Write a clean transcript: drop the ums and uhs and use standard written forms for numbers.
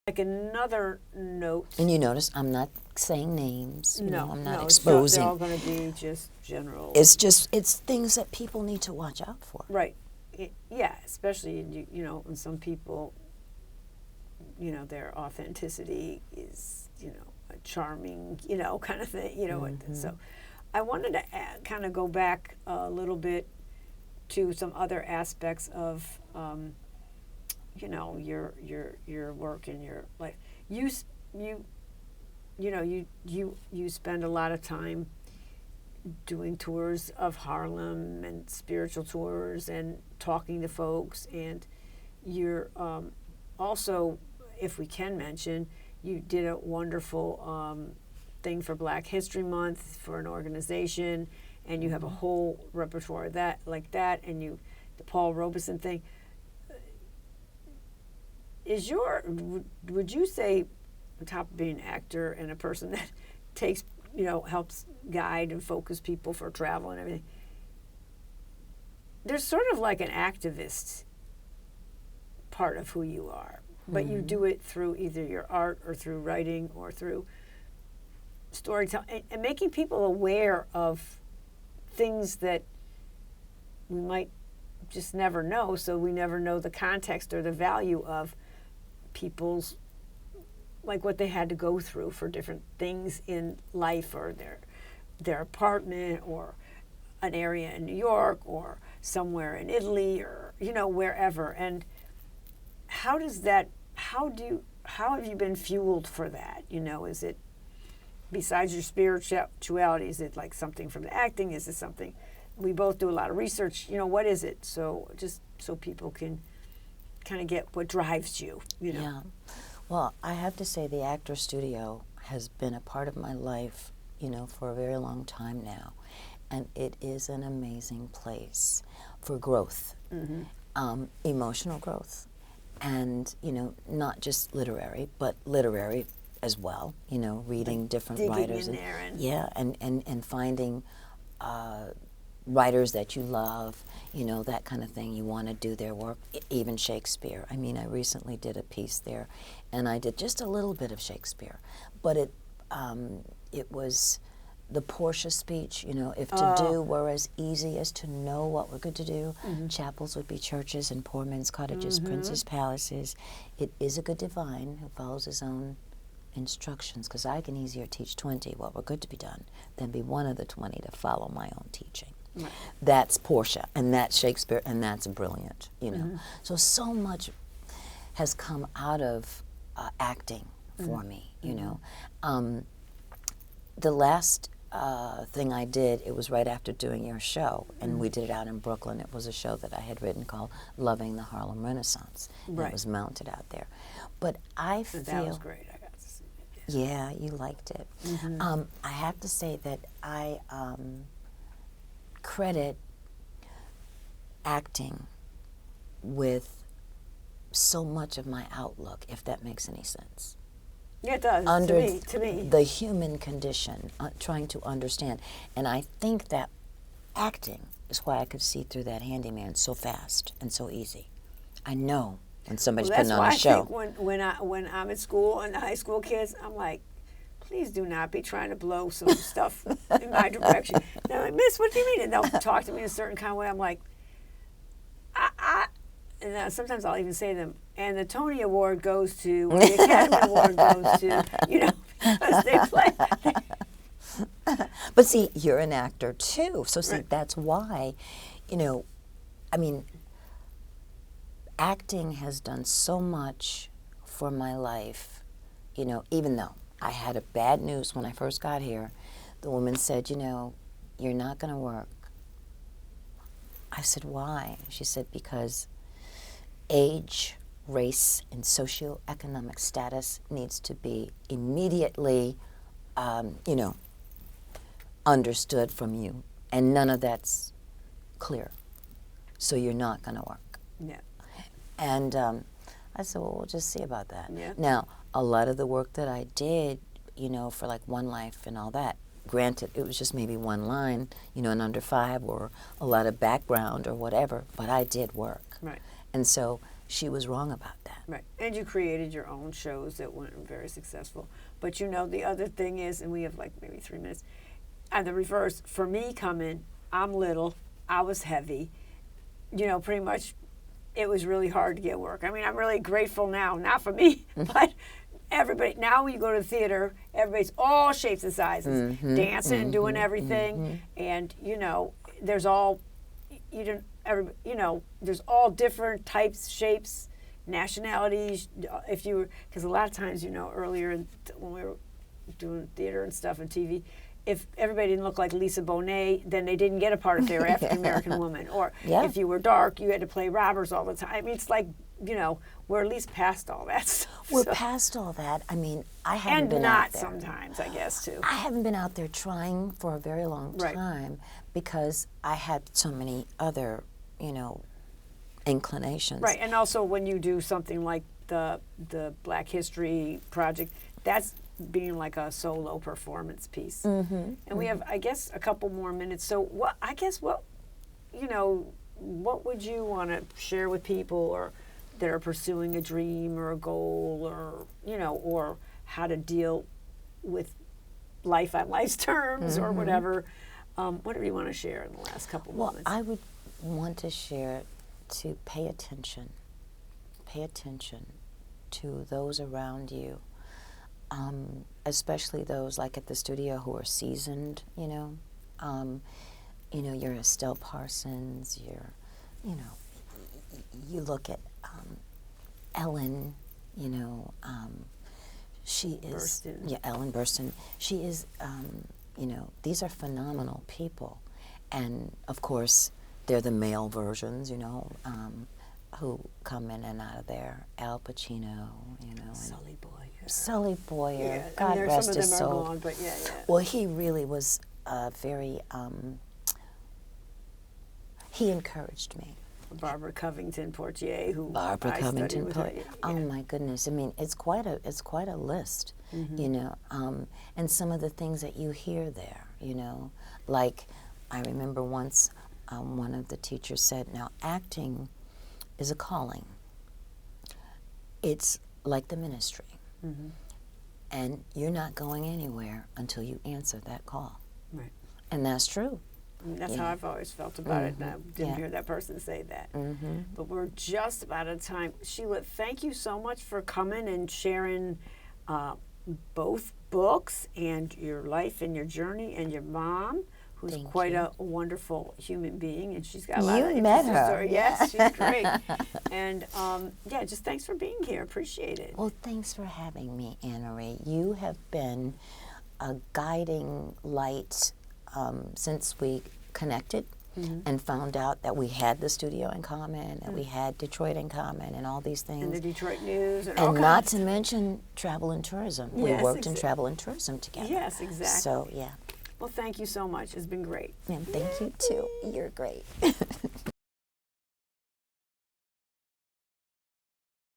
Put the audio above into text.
Like another note. And you notice I'm not saying names. No, I'm not no, exposing. they're all going to be just general. It's things that people need to watch out for. Right. Yeah, especially, when some people, their authenticity is, a charming, kind of thing, So I wanted to kind of go back a little bit to some other aspects of, your work and your life. You spend a lot of time doing tours of Harlem and spiritual tours and talking to folks, and you're also, if we can mention, you did a wonderful thing for Black History Month for an organization, and you have a whole repertoire of that, and the Paul Robeson thing. Would you say, on top of being an actor and a person that takes, helps guide and focus people for travel and everything, there's sort of like an activist part of who you are, but you do it through either your art or through writing or through storytelling, and making people aware of things that we might just never know, so we never know the context or the value of people's, like what they had to go through for different things in life, or their apartment, or an area in New York, or somewhere in Italy, or wherever. And how have you been fueled for that? Is it, besides your spirituality, is it like something from the acting? Is it something, we both do a lot of research, what is it? So just so people can kind of get what drives you, Yeah. Well, I have to say the Actor Studio has been a part of my life, for a very long time now. And it is an amazing place for growth, emotional growth. And, not just literary, but literary as well, reading like different writers. In there and finding writers that you love, that kind of thing. You want to do their work, even Shakespeare. I mean, I recently did a piece there, and I did just a little bit of Shakespeare, but it was the Portia speech. If to do were as easy as to know what we're good to do, chapels would be churches and poor men's cottages, princes' palaces. It is a good divine who follows his own instructions, because I can easier teach 20 what were good to be done than be one of the 20 to follow my own teaching. Right. That's Portia, and that's Shakespeare, and that's brilliant, So much has come out of acting for me, The last thing I did, it was right after doing your show, and we did it out in Brooklyn. It was a show that I had written called Loving the Harlem Renaissance. Right. It was mounted out there. But I feel... That was great. I got to see it. Yeah, you liked it. I have to say that I credit acting with so much of my outlook, if that makes any sense. Yeah, it does, Under to me. The human condition, trying to understand. And I think that acting is why I could see through that handyman so fast and so easy. I know when somebody's putting on a show. That's why I think when I'm at school and the high school kids, I'm like, please do not be trying to blow some stuff in my direction. They're like, Miss, what do you mean? And they'll talk to me in a certain kind of way. I'm like, and sometimes I'll even say to them, and the Tony Award goes to, or the Academy Award goes to, because they play. But see, you're an actor too. So see, Right. That's why, acting has done so much for my life, even though I had a bad news when I first got here. The woman said, you're not going to work. I said, why? She said, because age, race, and socioeconomic status needs to be immediately, understood from you. And none of that's clear. So you're not going to work. Yeah. And I said, well, we'll just see about that. Yeah. Now, a lot of the work that I did, for like One Life and all that, granted, it was just maybe one line, in under 5, or a lot of background or whatever, but I did work. Right. And so she was wrong about that. Right. And you created your own shows that weren't very successful. But you know, the other thing is, and we have like maybe 3 minutes, and the reverse, for me coming, I'm little, I was heavy, you know, pretty much it was really hard to get work. I mean, I'm really grateful now, not for me, but everybody, now when you go to the theater, everybody's all shapes and sizes, dancing and doing everything. And, you know, there's all, there's all different types, shapes, nationalities. If you, because a lot of times, you know, earlier when we were doing theater and stuff and TV, if everybody didn't look like Lisa Bonet, then they didn't get a part if they were African American woman. Or if you were dark, you had to play robbers all the time. I mean, it's like, you know, we're at least past all that stuff. We're past all that. I mean, I haven't been out there. And not sometimes, I guess, too. I haven't been out there trying for a very long time because I had so many other, you know, inclinations. Right, and also when you do something like the Black History Project, that's being like a solo performance piece. And we have, I guess, a couple more minutes. So what you know, what would you want to share with people or that are pursuing a dream or a goal, or, you know, or how to deal with life on life's terms or whatever? Whatever you want to share in the last couple moments. Well, I would want to share to pay attention to those around you. Especially those like at the studio who are seasoned, you know. You're Estelle Parsons, you look at Ellen, you know, she is, Burstyn. Ellen Burstyn. She is, you know, these are phenomenal people. And of course, they're the male versions, you know, who come in and out of there. Al Pacino, you know. Sully Boyer. Sully Boyer, Yeah, God rest his soul. Some of them are gone, but yeah. Well, he really was very, he encouraged me. Barbara Covington Portier, who Barbara I Covington studied with Portier. her. Oh my goodness! I mean, it's quite a list, you know. And some of the things that you hear there, you know, like I remember once one of the teachers said, "Now acting is a calling. It's like the ministry, and you're not going anywhere until you answer that call." Right. And that's true. And that's how I've always felt about it, and I didn't hear that person say that. But we're just about out of time. Sheila, thank you so much for coming and sharing both books and your life and your journey, and your mom, who's quite a wonderful human being, and she's got a lot of met her. story. Yes, she's great. And just thanks for being here. Appreciate it. Well, thanks for having me, Anna-Marie. You have been a guiding light since we connected and found out that we had the studio in common, and we had Detroit in common, and all these things. And the Detroit News. And all not kinds. to mention travel and tourism. Yes, we worked in travel and tourism together. Yes, exactly. So, yeah. Well, thank you so much. It's been great. And thank you, too. You're great.